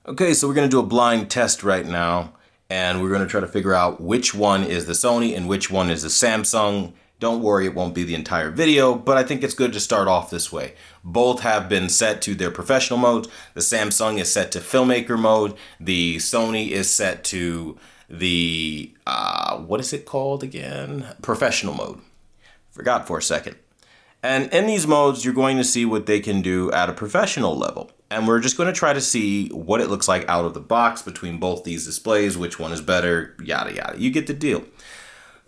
Okay, so we're going to do a blind test right now, and we're going to try to figure out which one is the Sony and which one is the Samsung. Don't worry, it won't be the entire video, but I think it's good to start off this way. Both have been set to their professional modes. The Samsung is set to filmmaker mode. The Sony is set to the, what is it called again? Professional mode. Forgot for a second. And in these modes, you're going to see what they can do at a professional level. And we're just going to try to see what it looks like out of the box between both these displays, which one is better, yada, yada. You get the deal.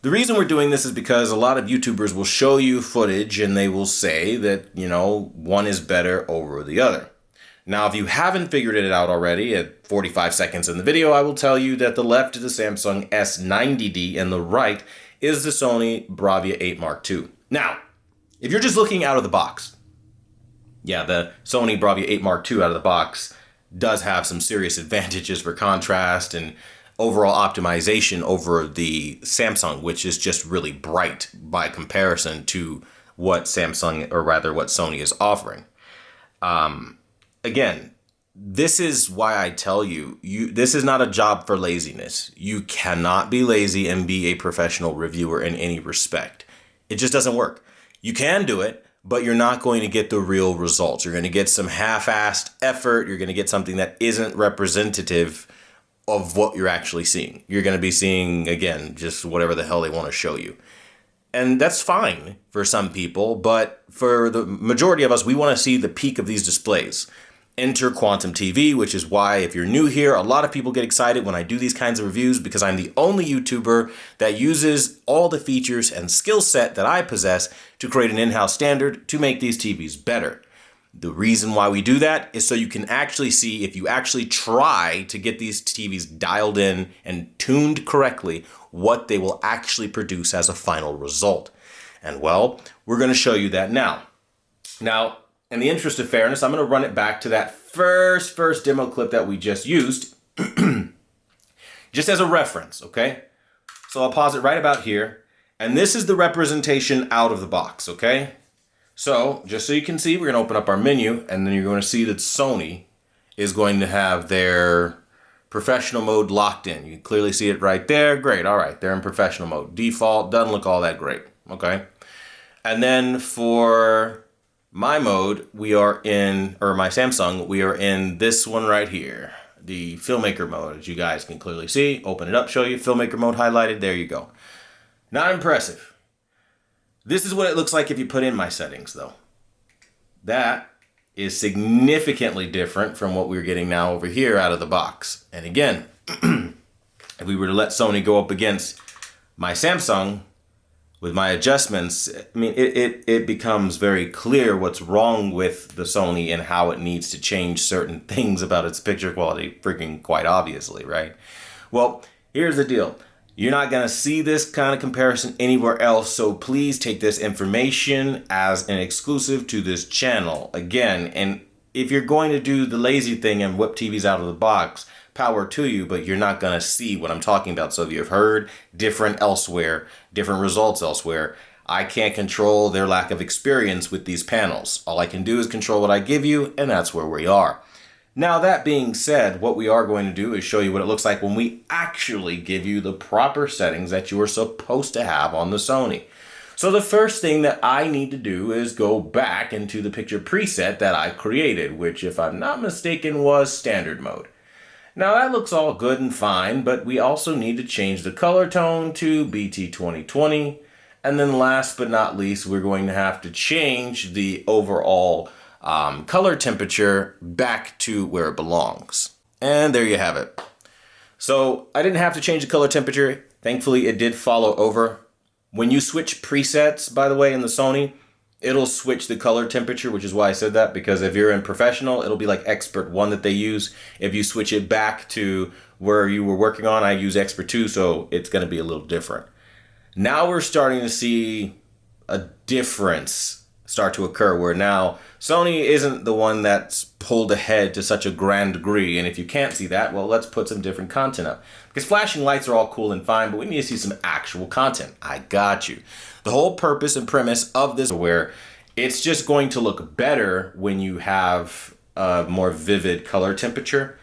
The reason we're doing this is because a lot of YouTubers will show you footage and they will say that, you know, one is better over the other. Now, if you haven't figured it out already, at 45 seconds in the video, I will tell you that the left is the Samsung S90D and the right is the Sony Bravia 8 Mark II. Now, if you're just looking out of the box, yeah, the Sony Bravia 8 Mark II out of the box does have some serious advantages for contrast and overall optimization over the Samsung, which is just really bright by comparison to what Samsung, or rather what Sony is offering. Again, this is why I tell you, this is not a job for laziness. You cannot be lazy and be a professional reviewer in any respect. It just doesn't work. You can do it, but you're not going to get the real results. You're going to get some half-assed effort. You're going to get something that isn't representative of what you're actually seeing. You're going to be seeing, again, just whatever the hell they want to show you. And that's fine for some people, but for the majority of us, we want to see the peak of these displays. Enter Quantum TV, which is why, if you're new here, a lot of people get excited when I do these kinds of reviews because I'm the only YouTuber that uses all the features and skill set that I possess to create an in-house standard to make these TVs better. The reason why we do that is so you can actually see, if you actually try to get these TVs dialed in and tuned correctly, what they will actually produce as a final result. And well, we're going to show you that now. Now, in the interest of fairness, I'm going to run it back to that first demo clip that we just used, just as a reference, okay? So I'll pause it right about here. And this is the representation out of the box, okay? So just so you can see, we're going to open up our menu, and then you're going to see that Sony is going to have their professional mode locked in. You can clearly see it right there. Great. All right. They're in professional mode. Default doesn't look all that great. Okay. And then for my mode, we are in, or my Samsung, we are in this one right here, the filmmaker mode, as you guys can clearly see. Open it up, show you filmmaker mode highlighted. There you go. Not impressive. This is what it looks like if you put in my settings, though. That is significantly different from what we're getting now over here out of the box. And again, if we were to let Sony go up against my Samsung with my adjustments, I mean, it becomes very clear what's wrong with the Sony and how it needs to change certain things about its picture quality, freaking quite obviously, right? Well, here's the deal. You're not going to see this kind of comparison anywhere else, so please take this information as an exclusive to this channel. Again, and if you're going to do the lazy thing and whip TVs out of the box, power to you, but you're not going to see what I'm talking about. So if you've heard different elsewhere, different results elsewhere, I can't control their lack of experience with these panels. All I can do is control what I give you, and that's where we are. Now, that being said, what we are going to do is show you what it looks like when we actually give you the proper settings that you are supposed to have on the Sony. So the first thing that I need to do is go back into the picture preset that I created, which, if I'm not mistaken, was standard mode. Now, that looks all good and fine, but we also need to change the color tone to BT 2020. And then last but not least, we're going to have to change the overall color temperature back to where it belongs. And there you have it. So I didn't have to change the color temperature. Thankfully, it did follow over. When you switch presets, by the way, in the Sony, it'll switch the color temperature, which is why I said that, because if you're in professional, it'll be like Expert 1 that they use. If you switch it back to where you were working on, I use Expert 2, so it's going to be a little different. Now we're starting to see a difference start to occur where now Sony isn't the one that's pulled ahead to such a grand degree. And if you can't see that, well, let's put some different content up. Because flashing lights are all cool and fine, but we need to see some actual content. I got you. The whole purpose and premise of this, where it's just going to look better when you have a more vivid color temperature.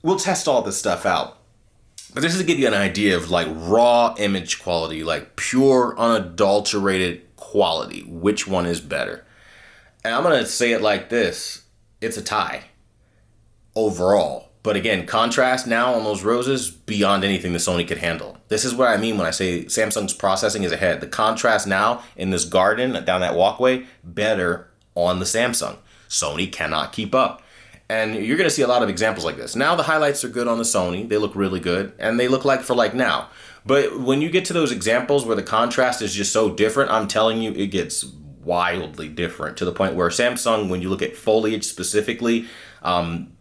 we'll test all this stuff out. But this is to give you an idea of like raw image quality, like pure, unadulterated quality. Which one is better? And I'm going to say it like this. It's a tie overall. But again, contrast now on those roses beyond anything the Sony could handle. This is what I mean when I say Samsung's processing is ahead. The contrast now in this garden down that walkway, better on the Samsung. Sony cannot keep up. And you're going to see a lot of examples like this. Now the highlights are good on the Sony. They look really good. And they look like for like now. But when you get to those examples where the contrast is just so different, I'm telling you, it gets wildly different to the point where Samsung, when you look at foliage specifically,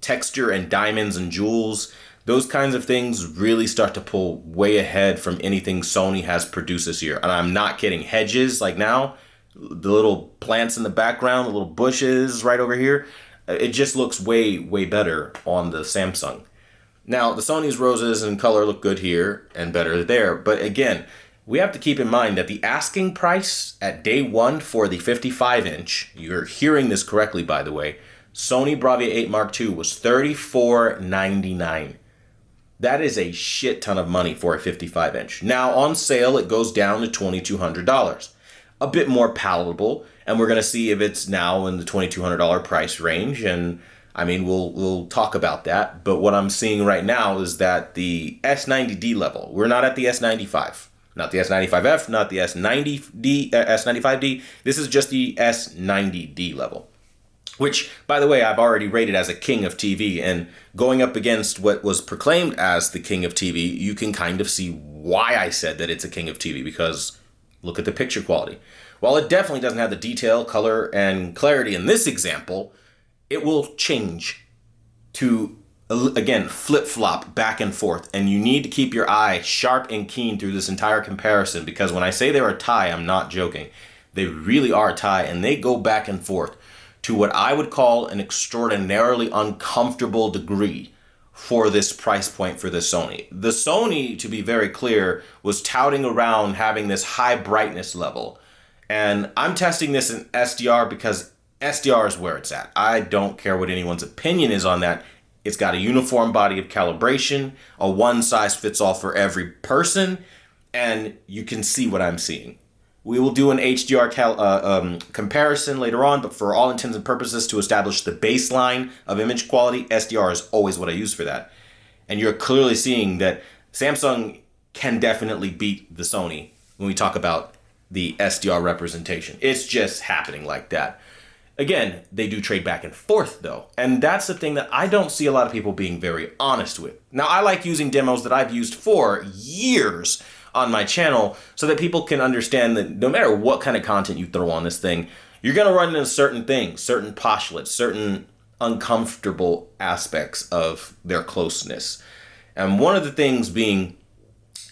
texture and diamonds and jewels, those kinds of things really start to pull way ahead from anything Sony has produced this year. And I'm not kidding. Hedges, like now, the little plants in the background, the little bushes right over here, it just looks way, way better on the Samsung. Now, the Sony's roses and color look good here and better there. But again, we have to keep in mind that the asking price at day one for the 55-inch, you're hearing this correctly, by the way, Sony Bravia 8 Mark II was $34.99. That is a shit ton of money for a 55-inch. Now, on sale, it goes down to $2,200. A bit more palatable, and we're going to see if it's now in the $2,200 price range, and I mean, we'll talk about that. But what I'm seeing right now is that the S90D level, we're not at the S95. Not the S95F, not the S90D, S95D. This is just the S90D level, which, by the way, I've already rated as a king of TV. And going up against what was proclaimed as the king of TV, you can kind of see why I said that it's a king of TV, because look at the picture quality. While it definitely doesn't have the detail, color, and clarity in this example, it will change to, again, flip-flop back and forth. And you need to keep your eye sharp and keen through this entire comparison, because when I say they're a tie, I'm not joking. They really are a tie, and they go back and forth to what I would call an extraordinarily uncomfortable degree for this price point for the Sony. The Sony, to be very clear, was touting around having this high brightness level. And I'm testing this in SDR because SDR is where it's at. I don't care what anyone's opinion is on that. It's got a uniform body of calibration, a one-size-fits-all for every person, and you can see what I'm seeing. We will do an HDR comparison later on, but for all intents and purposes, to establish the baseline of image quality, SDR is always what I use for that. And you're clearly seeing that Samsung can definitely beat the Sony when we talk about the SDR representation. It's just happening like that. Again, they do trade back and forth, though. And that's the thing that I don't see a lot of people being very honest with. Now, I like using demos that I've used for years on my channel so that people can understand that no matter what kind of content you throw on this thing, you're going to run into certain things, certain postulates, certain uncomfortable aspects of their closeness. And one of the things being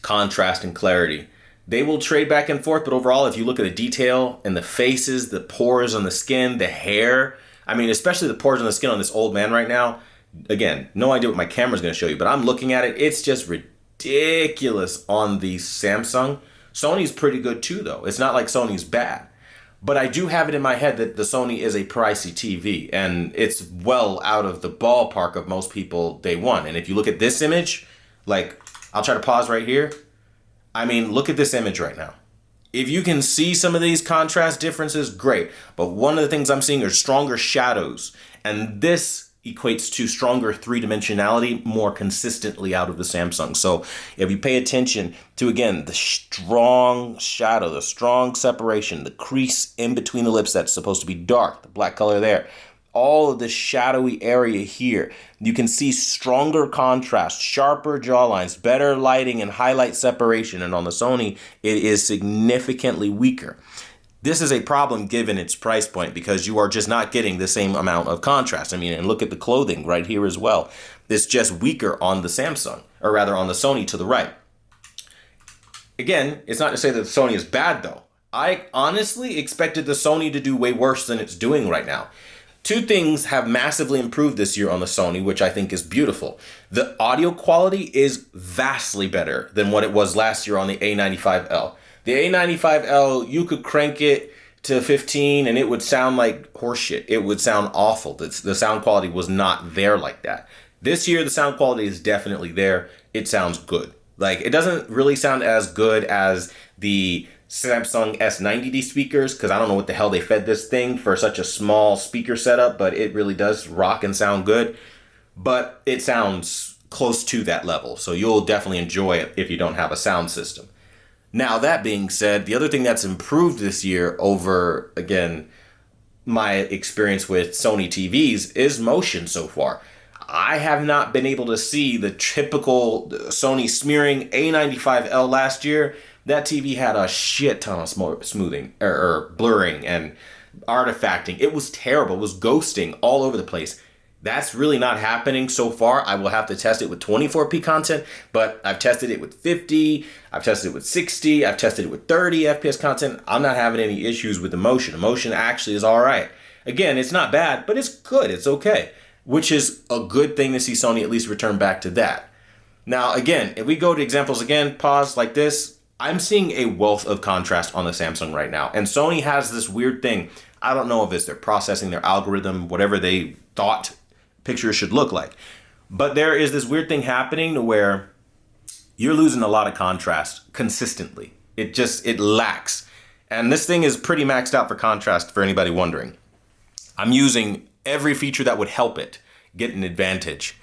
contrast and clarity. They will trade back and forth, but overall, if you look at the detail and the faces, the pores on the skin, the hair, I mean, especially the pores on the skin on this old man right now, again, no idea what my camera's going to show you, but I'm looking at it. It's just ridiculous on the Samsung. Sony's pretty good too, though. It's not like Sony's bad. But I do have it in my head that the Sony is a pricey TV, and it's well out of the ballpark of most people day one. And if you look at this image, like, I'll try to pause right here. I mean, look at this image right now. If you can see some of these contrast differences, great. But one of the things I'm seeing are stronger shadows. And this equates to stronger three-dimensionality more consistently out of the Samsung. So if you pay attention to, again, the strong shadow, the strong separation, the crease in between the lips that's supposed to be dark, the black color there, all of the shadowy area here, you can see stronger contrast, sharper jawlines, better lighting and highlight separation. And on the Sony, it is significantly weaker. This is a problem given its price point because you are just not getting the same amount of contrast. I mean, and look at the clothing right here as well. It's just weaker on the Samsung, or rather on the Sony to the right. Again, it's not to say that the Sony is bad though. I honestly expected the Sony to do way worse than it's doing right now. Two things have massively improved this year on the Sony, which I think is beautiful. The audio quality is vastly better than what it was last year on the A95L. The A95L, you could crank it to 15 and it would sound like horseshit. It would sound awful. The sound quality was not there like that. This year, the sound quality is definitely there. It sounds good. Like, it doesn't really sound as good as the Samsung S90D speakers, because I don't know what the hell they fed this thing for such a small speaker setup, but it really does rock and sound good. But it sounds close to that level, so you'll definitely enjoy it if you don't have a sound system. Now, that being said, the other thing that's improved this year over, again, my experience with Sony TVs is motion so far. I have not been able to see the typical Sony smearing A95L last year. That TV had a shit ton of smoothing or blurring and artifacting. It was terrible. It was ghosting all over the place. That's really not happening so far. I will have to test it with 24p content, but I've tested it with 50, I've tested it with 60, I've tested it with 30 FPS content. I'm not having any issues with the motion. The motion actually is all right. Again, it's not bad, but it's good. It's okay, which is a good thing to see Sony at least return back to that. Now, again, if we go to examples again, pause like this, I'm seeing a wealth of contrast on the Samsung right now. And Sony has this weird thing. I don't know if it's their processing, their algorithm, whatever they thought pictures should look like. But there is this weird thing happening to where you're losing a lot of contrast consistently. It lacks. And this thing is pretty maxed out for contrast for anybody wondering. I'm using every feature that would help it get an advantage.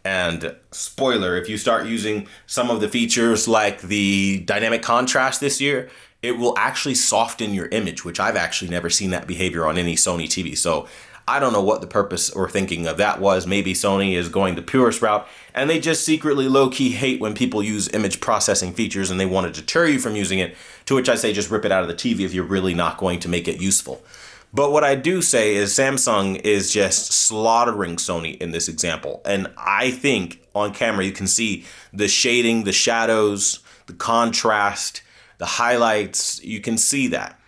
And spoiler, if you start using some of the features like the dynamic contrast this year, it will actually soften your image, which I've actually never seen that behavior on any Sony TV. So I don't know what the purpose or thinking of that was. Maybe Sony is going the purist route and they just secretly low-key hate when people use image processing features and they want to deter you from using it, to which I say just rip it out of the TV if you're really not going to make it useful. But what I do say is Samsung is just slaughtering Sony in this example. And I think on camera you can see the shading, the shadows, the contrast, the highlights. You can see that.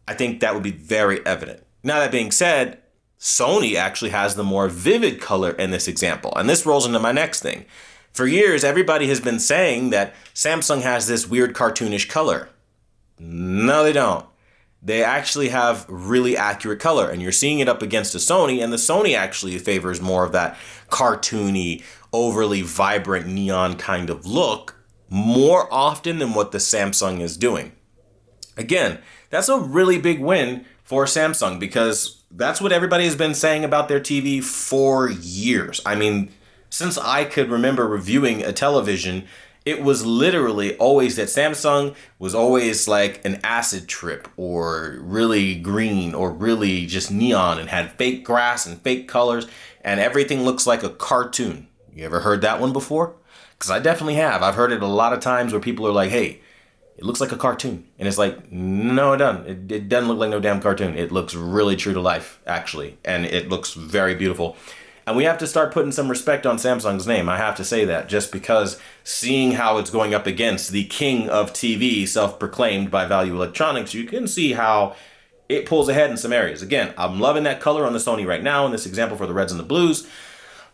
I think that would be very evident. Now, that being said, Sony actually has the more vivid color in this example. And this rolls into my next thing. For years, everybody has been saying that Samsung has this weird cartoonish color. No, they don't. They actually have really accurate color, and you're seeing it up against a Sony, and the Sony actually favors more of that cartoony, overly vibrant neon kind of look more often than what the Samsung is doing. Again, that's a really big win for Samsung because that's what everybody has been saying about their TV for years. I mean, since I could remember reviewing a television, it was literally always that Samsung was always like an acid trip or really green or really just neon and had fake grass and fake colors and everything looks like a cartoon. You ever heard that one before? Because I definitely have. I've heard it a lot of times where people are like, hey, it looks like a cartoon. And it's like, no, it doesn't. It doesn't look like no damn cartoon. It looks really true to life, actually. And it looks very beautiful. And we have to start putting some respect on Samsung's name. I have to say that just because seeing how it's going up against the king of TV, self-proclaimed by Value Electronics, you can see how it pulls ahead in some areas. Again, I'm loving that color on the Sony right now in this example for the reds and the blues.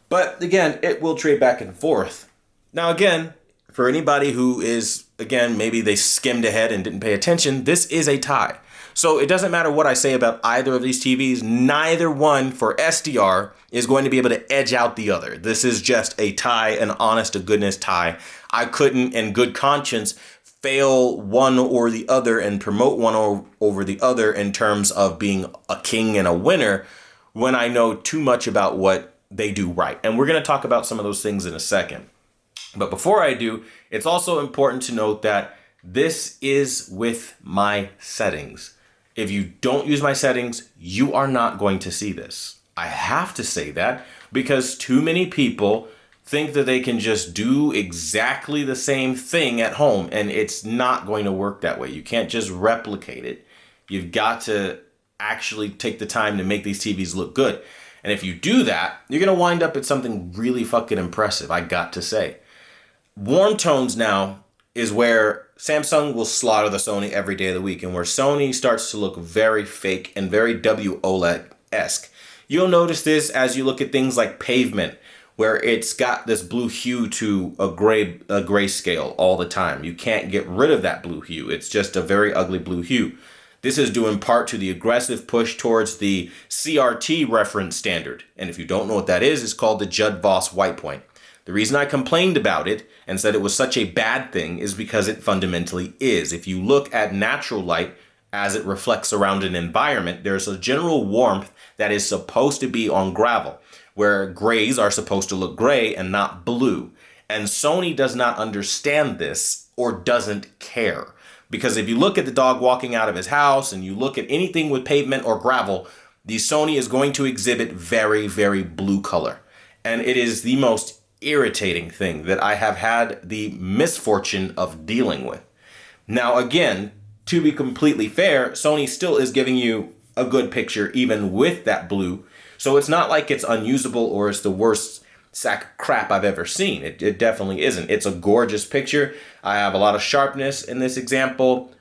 But again, it will trade back and forth. Now again, for anybody who is, again, maybe they skimmed ahead and didn't pay attention, this is a tie. So it doesn't matter what I say about either of these TVs, neither one for SDR is going to be able to edge out the other. This is just a tie, an honest to goodness tie. I couldn't in good conscience fail one or the other and promote one over the other in terms of being a king and a winner when I know too much about what they do right. And we're going to talk about some of those things in a second. But before I do, it's also important to note that this is with my settings. If you don't use my settings, you are not going to see this. I have to say that because too many people think that they can just do exactly the same thing at home, and it's not going to work that way. You can't just replicate it. You've got to actually take the time to make these TVs look good. And if you do that, you're going to wind up at something really fucking impressive, I got to say. Warm tones now is where Samsung will slaughter the Sony every day of the week, and where Sony starts to look very fake and very WOLED-esque. You'll notice this as you look at things like Pavement, where it's got this blue hue to a grayscale all the time. You can't get rid of that blue hue. It's just a very ugly blue hue. This is due in part to the aggressive push towards the CRT reference standard. And if you don't know what that is, it's called the Judd-Voss white point. The reason I complained about it and said it was such a bad thing is because it fundamentally is. If you look at natural light as it reflects around an environment, there's a general warmth that is supposed to be on gravel, where grays are supposed to look gray and not blue. And Sony does not understand this or doesn't care. Because if you look at the dog walking out of his house and you look at anything with pavement or gravel, the Sony is going to exhibit very, very blue color. And it is the most irritating thing that I have had the misfortune of dealing with. Now, again, to be completely fair, Sony still is giving you a good picture even with that blue. So it's not like it's unusable or it's the worst sack of crap I've ever seen. It definitely isn't. It's a gorgeous picture. I have a lot of sharpness in this example.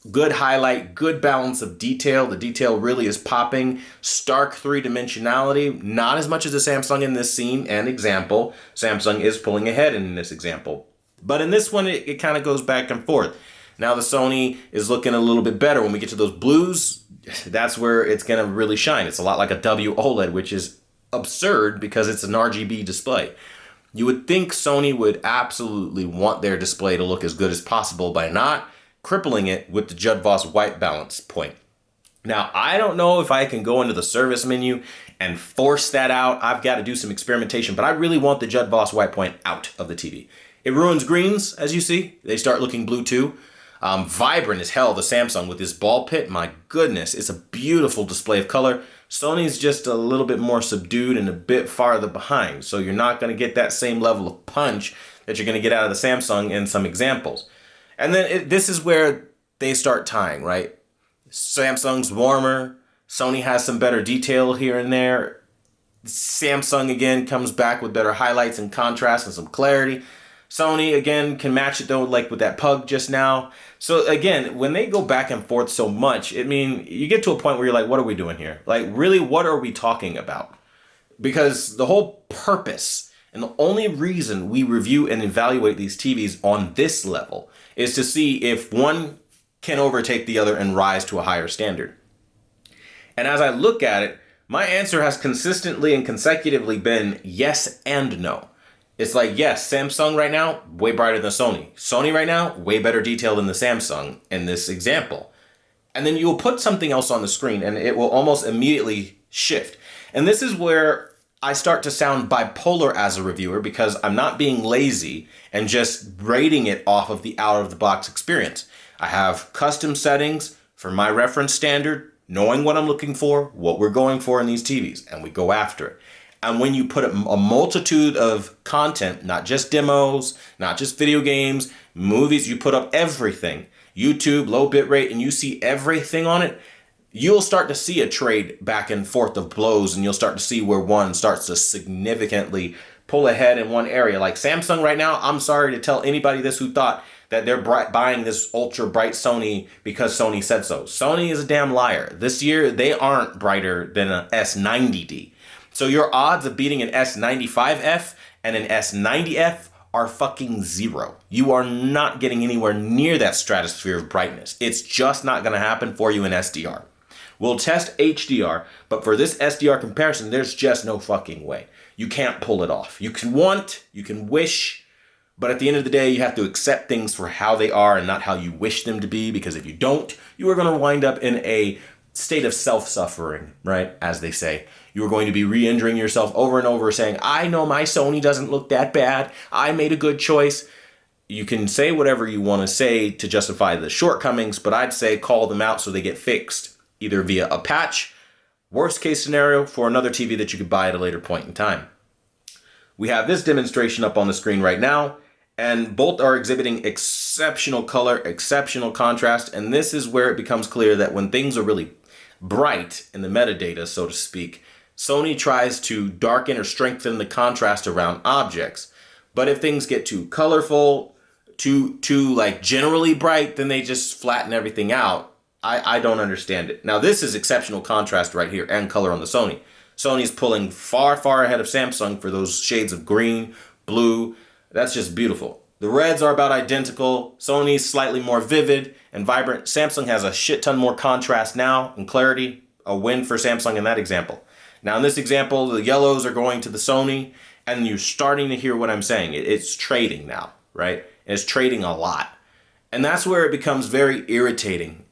Good highlight, good balance of detail. The detail really is popping. Stark three-dimensionality, not as much as the Samsung in this scene and example. Samsung is pulling ahead in this example. But in this one, it kind of goes back and forth. Now the Sony is looking a little bit better. When we get to those blues, that's where it's going to really shine. It's a lot like a WOLED, which is absurd because it's an RGB display. You would think Sony would absolutely want their display to look as good as possible by not crippling it with the Judd-Voss white balance point. Now, I don't know if I can go into the service menu and force that out. I've got to do some experimentation, but I really want the Judd-Voss white point out of the TV. It ruins greens, as you see. They start looking blue too. Vibrant as hell, the Samsung with this ball pit. My goodness, it's a beautiful display of color. Sony's just a little bit more subdued and a bit farther behind. So you're not going to get that same level of punch that you're going to get out of the Samsung in some examples. And then this is where they start tying, right? Samsung's warmer. Sony has some better detail here and there. Samsung, again, comes back with better highlights and contrast and some clarity. Sony, again, can match it, though, like with that pug just now. So, again, when they go back and forth so much, I mean, you get to a point where you're like, what are we doing here? Like, really, what are we talking about? Because the whole purpose and the only reason we review and evaluate these TVs on this level is to see if one can overtake the other and rise to a higher standard. And as I look at it, my answer has consistently and consecutively been yes and no. It's like, yes, Samsung right now, way brighter than Sony. Sony right now, way better detail than the Samsung in this example. And then you'll put something else on the screen and it will almost immediately shift. And this is where I start to sound bipolar as a reviewer because I'm not being lazy and just rating it off of the out-of-the-box experience. I have custom settings for my reference standard, knowing what I'm looking for, what we're going for in these TVs, and we go after it. And when you put a multitude of content, not just demos, not just video games, movies, you put up everything, YouTube, low bit rate, and you see everything on it, you'll start to see a trade back and forth of blows, and you'll start to see where one starts to significantly pull ahead in one area. Like Samsung right now, I'm sorry to tell anybody this who thought that they're buying this ultra bright Sony because Sony said so. Sony is a damn liar. This year, they aren't brighter than an S90D. So your odds of beating an S95F and an S90F are fucking zero. You are not getting anywhere near that stratosphere of brightness. It's just not going to happen for you in SDR. We'll test HDR, but for this SDR comparison, there's just no fucking way. You can't pull it off. You can want, you can wish, but at the end of the day, you have to accept things for how they are and not how you wish them to be, because if you don't, you are going to wind up in a state of self-suffering, right? As they say. You are going to be re-injuring yourself over and over saying, I know my Sony doesn't look that bad. I made a good choice. You can say whatever you want to say to justify the shortcomings, but I'd say call them out so they get fixed, either via a patch, worst case scenario, for another TV that you could buy at a later point in time. We have this demonstration up on the screen right now, and both are exhibiting exceptional color, exceptional contrast, and this is where it becomes clear that when things are really bright in the metadata, so to speak, Sony tries to darken or strengthen the contrast around objects. But if things get too colorful, too like generally bright, then they just flatten everything out. I don't understand it. Now this is exceptional contrast right here and color on the Sony. Sony's pulling far, far ahead of Samsung for those shades of green, blue. That's just beautiful. The reds are about identical. Sony's slightly more vivid and vibrant. Samsung has a shit ton more contrast now and clarity. A win for Samsung in that example. Now in this example, the yellows are going to the Sony, and you're starting to hear what I'm saying. It's trading now, right? It's trading a lot. And that's where it becomes very irritating,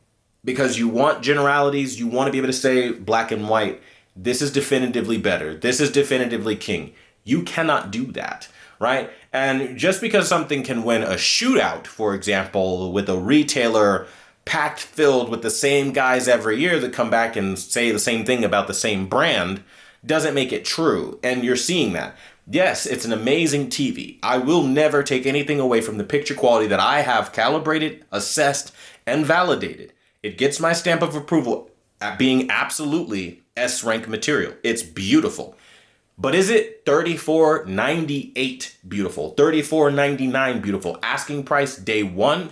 because you want generalities. You want to be able to say black and white. This is definitively better. This is definitively king. You cannot do that, right? And just because something can win a shootout, for example, with a retailer packed filled with the same guys every year that come back and say the same thing about the same brand, doesn't make it true. And you're seeing that. Yes, it's an amazing TV. I will never take anything away from the picture quality that I have calibrated, assessed, and validated. It gets my stamp of approval at being absolutely S-rank material. It's beautiful. But is it $34.98 beautiful? $34.99 beautiful? Asking price day one?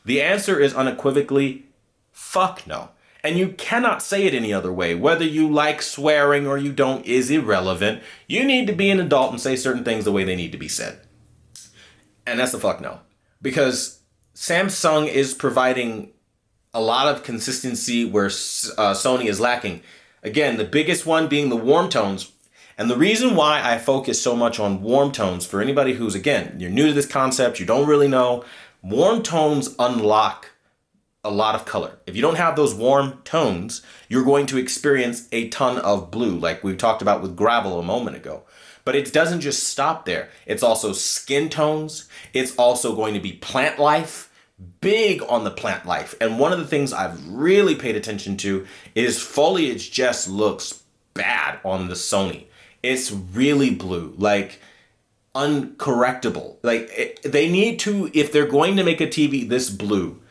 The answer is unequivocally, fuck no. And you cannot say it any other way. Whether you like swearing or you don't is irrelevant. You need to be an adult and say certain things the way they need to be said. And that's the fuck no. Because Samsung is providing a lot of consistency where Sony is lacking. Again, the biggest one being the warm tones. And the reason why I focus so much on warm tones, for anybody who's, again, you're new to this concept, you don't really know, warm tones unlock a lot of color. If you don't have those warm tones, you're going to experience a ton of blue, like we talked about with gravel a moment ago. But it doesn't just stop there. It's also skin tones. It's also going to be plant life, big on the plant life. And one of the things I've really paid attention to is foliage just looks bad on the Sony. It's really blue, like uncorrectable. Like they need to, if they're going to make a TV this blue,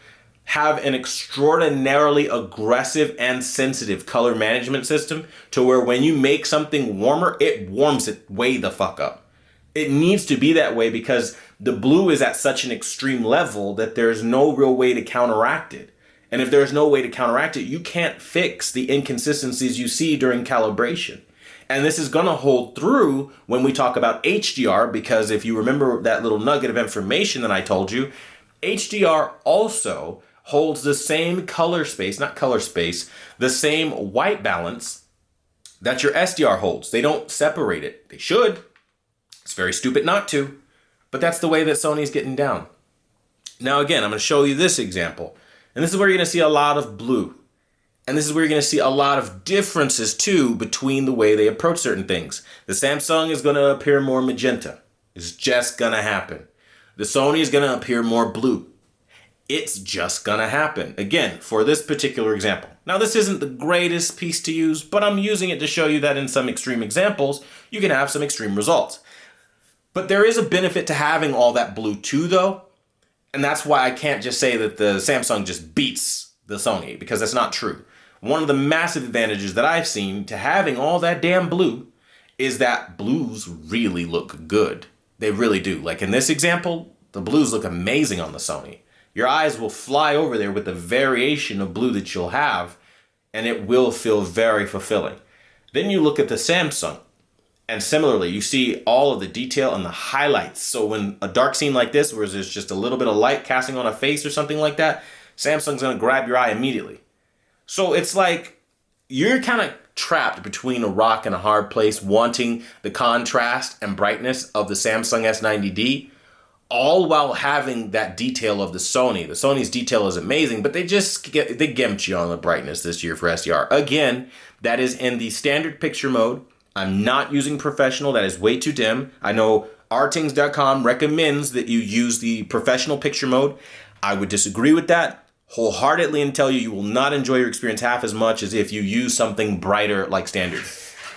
have an extraordinarily aggressive and sensitive color management system to where when you make something warmer, it warms it way the fuck up. It needs to be that way because the blue is at such an extreme level that there's no real way to counteract it. And if there's no way to counteract it, you can't fix the inconsistencies you see during calibration. And this is going to hold through when we talk about HDR, because if you remember that little nugget of information that I told you, HDR also holds the same color space, not color space, the same white balance that your SDR holds. They don't separate it. They should. It's very stupid not to, but that's the way that Sony's getting down. Now again, I'm going to show you this example. And this is where you're going to see a lot of blue. And this is where you're going to see a lot of differences too between the way they approach certain things. The Samsung is going to appear more magenta. It's just going to happen. The Sony is going to appear more blue. It's just going to happen. Again, for this particular example. Now, this isn't the greatest piece to use, but I'm using it to show you that in some extreme examples, you can have some extreme results. But there is a benefit to having all that blue too, though. And that's why I can't just say that the Samsung just beats the Sony, because that's not true. One of the massive advantages that I've seen to having all that damn blue is that blues really look good. They really do. Like in this example, the blues look amazing on the Sony. Your eyes will fly over there with the variation of blue that you'll have, and it will feel very fulfilling. Then you look at the Samsung, and similarly, you see all of the detail and the highlights. So when a dark scene like this, where there's just a little bit of light casting on a face or something like that, Samsung's going to grab your eye immediately. So it's like you're kind of trapped between a rock and a hard place, wanting the contrast and brightness of the Samsung S90D, all while having that detail of the Sony. The Sony's detail is amazing, but they gimped you on the brightness this year for SDR. Again, that is in the standard picture mode. I'm not using professional. That is way too dim. I know rtings.com recommends that you use the professional picture mode. I would disagree with that wholeheartedly and tell you you will not enjoy your experience half as much as if you use something brighter like standard.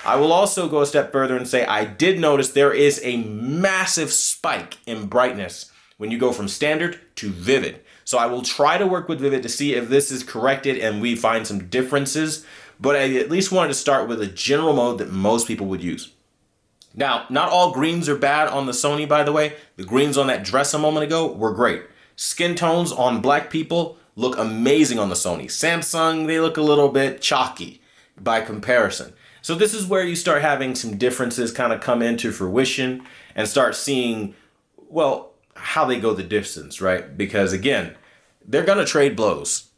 I will also go a step further and say I did notice there is a massive spike in brightness when you go from standard to vivid. So I will try to work with vivid to see if this is corrected and we find some differences, but I at least wanted to start with a general mode that most people would use. Now, not all greens are bad on the Sony, by the way. The greens on that dress a moment ago were great. Skin tones on black people look amazing on the Sony. Samsung, they look a little bit chalky by comparison. So this is where you start having some differences kind of come into fruition and start seeing, well, how they go the distance, right? Because again, they're going to trade blows.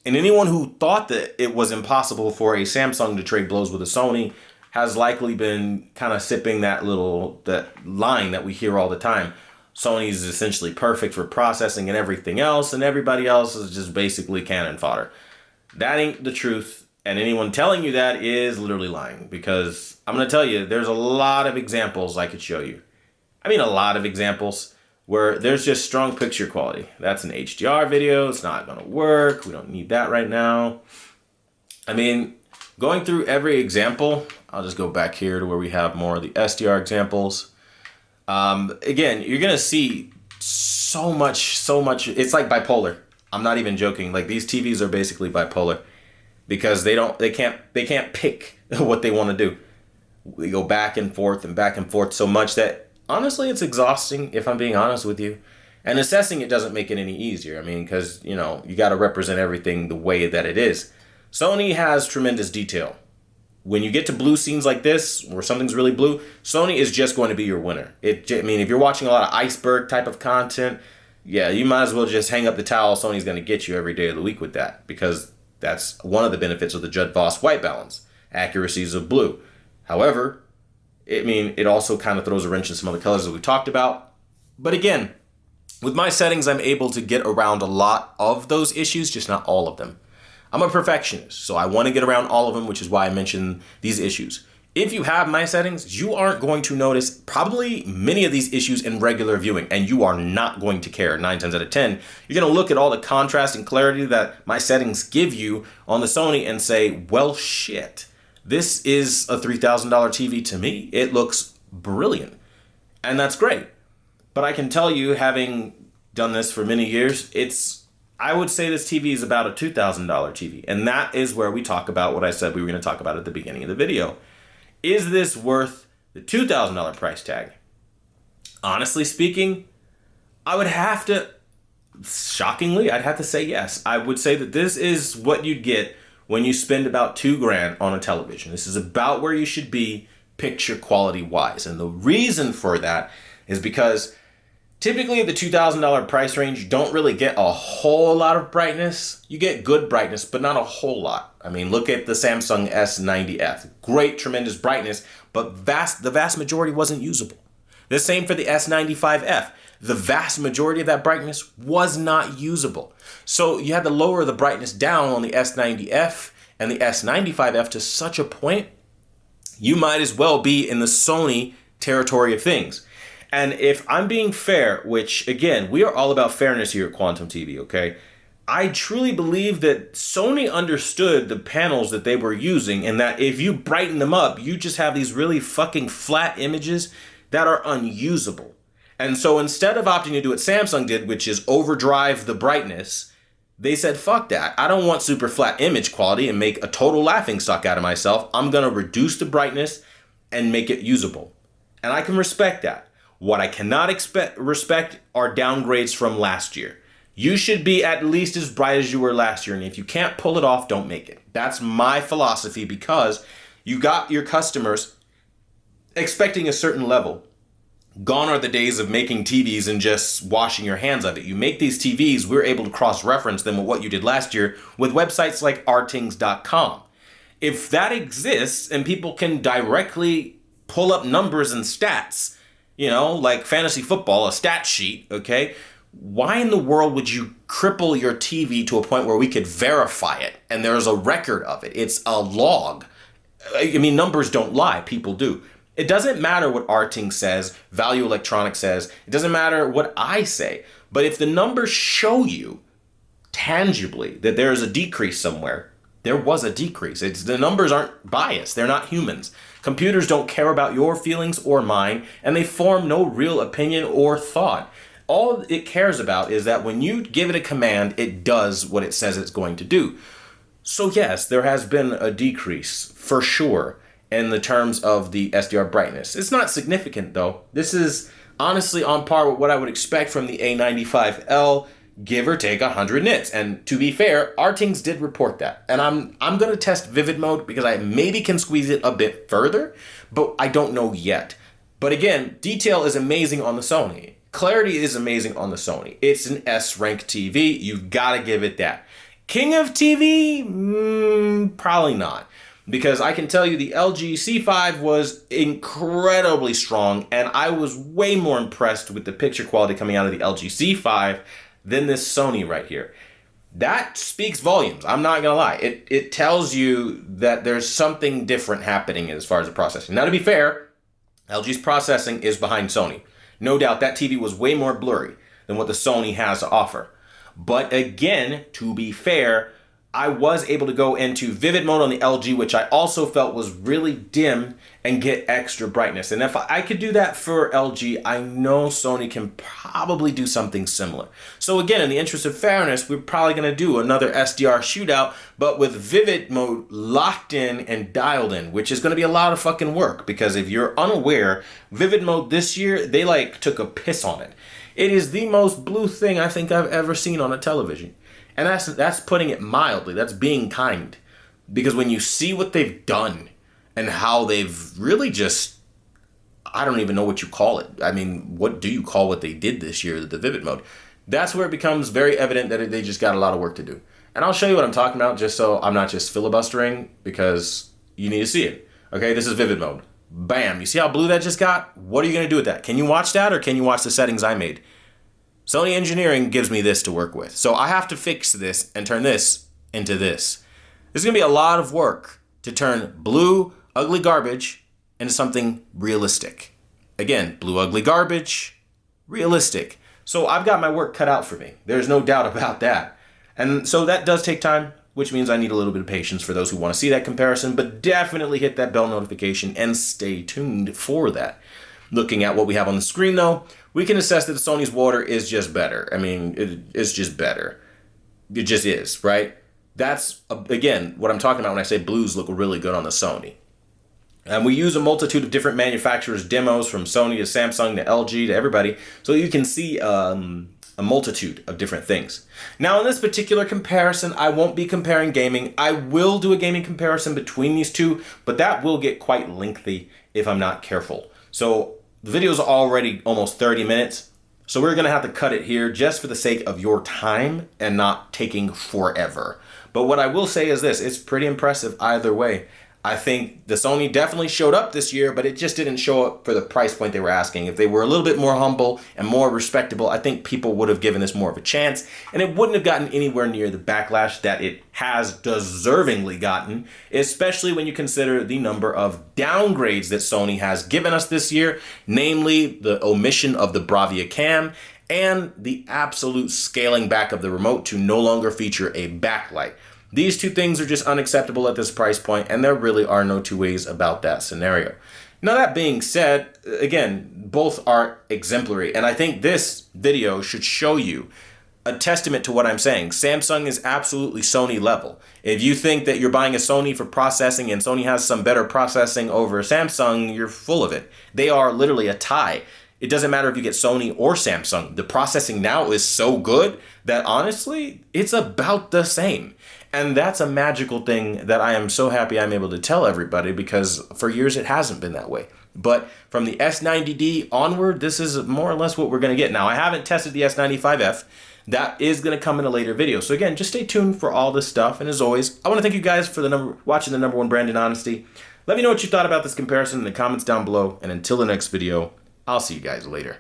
And anyone who thought that it was impossible for a Samsung to trade blows with a Sony has likely been kind of sipping that line that we hear all the time. Sony is essentially perfect for processing and everything else, and everybody else is just basically cannon fodder. That ain't the truth, and anyone telling you that is literally lying, because I'm going to tell you, there's a lot of examples I could show you. I mean, a lot of examples where there's just strong picture quality. That's an HDR video. It's not going to work. We don't need that right now. I mean, going through every example, I'll just go back here to where we have more of the SDR examples. Again, you're going to see so much. It's like bipolar. I'm not even joking. Like, these TVs are basically bipolar because they can't pick what they want to do. We go back and forth so much that honestly, it's exhausting, if I'm being honest with you. And assessing it doesn't make it any easier. I mean, because, you got to represent everything the way that it is. Sony has tremendous detail. When you get to blue scenes like this, where something's really blue, Sony is just going to be your winner. If you're watching a lot of iceberg type of content, yeah, you might as well just hang up the towel. Sony's going to get you every day of the week with that, because that's one of the benefits of the Judd Voss white balance, accuracies of blue. However, it also kind of throws a wrench in some other colors that we talked about. But again, with my settings, I'm able to get around a lot of those issues, just not all of them. I'm a perfectionist, so I want to get around all of them, which is why I mentioned these issues. If you have my settings, you aren't going to notice probably many of these issues in regular viewing, and you are not going to care 9 times out of 10. You're going to look at all the contrast and clarity that my settings give you on the Sony and say, well, shit. This is a $3,000 TV to me. It looks brilliant. And that's great. But I can tell you, having done this for many years, I would say this TV is about a $2,000 TV. And that is where we talk about what I said we were going to talk about at the beginning of the video. Is this worth the $2,000 price tag? Honestly speaking, I would have to, shockingly, I'd have to say yes. I would say that this is what you'd get when you spend about $2,000 on a television. This is about where you should be picture quality wise. And the reason for that is because typically at the $2,000 price range, you don't really get a whole lot of brightness. You get good brightness, but not a whole lot. I mean, look at the Samsung S90F. Great, tremendous brightness, but the vast majority wasn't usable. The same for the S95F. The vast majority of that brightness was not usable. So you had to lower the brightness down on the S90F and the S95F to such a point, you might as well be in the Sony territory of things. And if I'm being fair, which again, we are all about fairness here at Quantum TV, okay? I truly believe that Sony understood the panels that they were using, and that if you brighten them up, you just have these really fucking flat images that are unusable. And so instead of opting to do what Samsung did, which is overdrive the brightness, they said, fuck that. I don't want super flat image quality and make a total laughingstock out of myself. I'm going to reduce the brightness and make it usable. And I can respect that. What I cannot respect are downgrades from last year. You should be at least as bright as you were last year. And if you can't pull it off, don't make it. That's my philosophy, because you got your customers expecting a certain level. Gone are the days of making TVs and just washing your hands of it. You make these TVs, we're able to cross-reference them with what you did last year with websites like rtings.com. If that exists and people can directly pull up numbers and stats, like fantasy football, a stat sheet, okay? Why in the world would you cripple your TV to a point where we could verify it and there's a record of it? It's a log. I mean, numbers don't lie, people do. It doesn't matter what Arting says, Value Electronics says, it doesn't matter what I say, but if the numbers show you tangibly that there is a decrease somewhere, there was a decrease. The numbers aren't biased, they're not humans. Computers don't care about your feelings or mine, and they form no real opinion or thought. All it cares about is that when you give it a command, it does what it says it's going to do. So yes, there has been a decrease, for sure, in the terms of the SDR brightness. It's not significant though. This is honestly on par with what I would expect from the A95L, give or take 100 nits. And to be fair, Artings did report that. And I'm going to test vivid mode because I maybe can squeeze it a bit further, but I don't know yet. But again, detail is amazing on the Sony. Clarity is amazing on the Sony. It's an S rank TV. You gotta give it that. King of TV? Probably not. Because I can tell you the LG C5 was incredibly strong, and I was way more impressed with the picture quality coming out of the LG C5 than this Sony right here. That speaks volumes. I'm not gonna lie. It tells you that there's something different happening as far as the processing. Now, to be fair, LG's processing is behind Sony. No doubt that TV was way more blurry than what the Sony has to offer. But again, to be fair, I was able to go into vivid mode on the LG, which I also felt was really dim, and get extra brightness. And if I could do that for LG, I know Sony can probably do something similar. So again, in the interest of fairness, we're probably going to do another SDR shootout, but with vivid mode locked in and dialed in, which is going to be a lot of fucking work, because if you're unaware, vivid mode this year, they like took a piss on it. It is the most blue thing I think I've ever seen on a television. And that's putting it mildly. That's being kind. Because when you see what they've done and how they've really just, I don't even know what you call it. I mean, what do you call what they did this year, the vivid mode? That's where it becomes very evident that they just got a lot of work to do. And I'll show you what I'm talking about just so I'm not just filibustering, because you need to see it. Okay, this is vivid mode. Bam. You see how blue that just got? What are you going to do with that? Can you watch that, or can you watch the settings I made? Sony engineering gives me this to work with. So I have to fix this and turn this into this. There's going to be a lot of work to turn blue, ugly garbage into something realistic. Again, blue, ugly garbage, realistic. So I've got my work cut out for me. There's no doubt about that. And so that does take time, which means I need a little bit of patience for those who want to see that comparison, but definitely hit that bell notification and stay tuned for that. Looking at what we have on the screen though, we can assess that the Sony's water is just better. I mean, it's just better. It just is, right? That's, again, what I'm talking about when I say blues look really good on the Sony. And we use a multitude of different manufacturers' demos, from Sony to Samsung to LG to everybody, so you can see a multitude of different things. Now, in this particular comparison, I won't be comparing gaming. I will do a gaming comparison between these two, but that will get quite lengthy if I'm not careful. So the video is already almost 30 minutes, so we're going to have to cut it here just for the sake of your time and not taking forever. But what I will say is this, it's pretty impressive either way. I think the Sony definitely showed up this year, but it just didn't show up for the price point they were asking. If they were a little bit more humble and more respectable, I think people would have given this more of a chance, and it wouldn't have gotten anywhere near the backlash that it has deservingly gotten, especially when you consider the number of downgrades that Sony has given us this year, namely the omission of the Bravia cam and the absolute scaling back of the remote to no longer feature a backlight. These two things are just unacceptable at this price point, and there really are no two ways about that scenario. Now, that being said, again, both are exemplary, and I think this video should show you a testament to what I'm saying. Samsung is absolutely Sony level. If you think that you're buying a Sony for processing and Sony has some better processing over Samsung, you're full of it. They are literally a tie. It doesn't matter if you get Sony or Samsung. The processing now is so good that honestly, it's about the same. And that's a magical thing that I am so happy I'm able to tell everybody, because for years it hasn't been that way. But from the S90D onward, this is more or less what we're going to get. Now, I haven't tested the S95F. That is going to come in a later video. So again, just stay tuned for all this stuff. And as always, I want to thank you guys for watching the #1 brand in honesty. Let me know what you thought about this comparison in the comments down below. And until the next video, I'll see you guys later.